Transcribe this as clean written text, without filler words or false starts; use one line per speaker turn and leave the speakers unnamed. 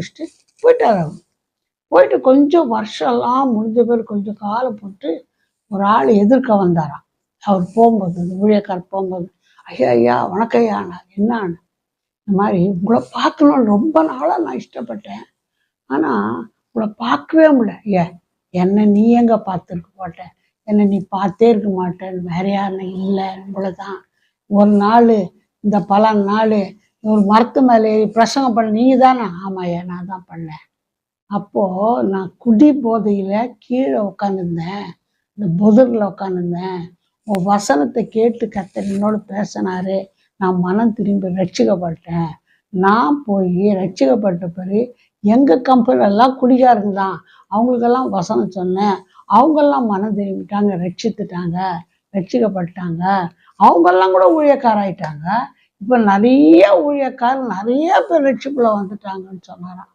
முடிச்சுட்டு போயிட்டார் அவர். போயிட்டு கொஞ்சம் வருஷம்லாம் முடிஞ்ச பேர் கொஞ்சம் காலம் போட்டு ஒரு ஆள் எதிர்க்க வந்தாராம். அவர் போகும்போது, இந்த ஊழியக்கார் போகும்போது, ஐயா ஐயா வணக்கம் ஐயா, நான் என்னான்னு இந்த மாதிரி உங்களை பார்க்கணும்னு ரொம்ப நாளாக நான் இஷ்டப்பட்டேன், ஆனால் உங்களை பார்க்கவே முடியல. என்னை நீ எங்கே பார்த்துருக்க மாட்டேன், என்னை நீ பார்த்தே இருக்க மாட்டேன், வேற யாருன்னு இல்லை, உங்களை தான் ஒரு நாள் இந்த பல நாள் ஒரு மரத்து மேலே ஏறி பிரசங்கம் பண்ண நீங்கள் தானே? ஆமாய்யா நான் தான் பண்ணேன். அப்போது நான் குடி போதையில் கீழே உட்காந்துருந்தேன், இந்த புதரில் உட்காந்துருந்தேன், உன் வசனத்தை கேட்டு கர்த்தர் என்னோட பேசினாரு, நான் மனம் திரும்பி ரட்சிக்கப்பட்டேன். நான் போய் ரட்சிக்கப்பட்ட பிறகு எங்கள் கம்பெனிலெல்லாம் குடிகாரங்க தான், அவங்களுக்கெல்லாம் வசனம் சொன்னேன், அவங்கெல்லாம் மனம் திரும்பிட்டாங்க, ரட்சிக்கப்பட்டாங்க, அவங்கெல்லாம் கூட ஊழியக்காராயிட்டாங்க. இப்போ நிறைய ஊழியக்காரர் நிறைய பேர் ரட்சிப்புல வந்துட்டாங்கன்னு சொன்னாராம்.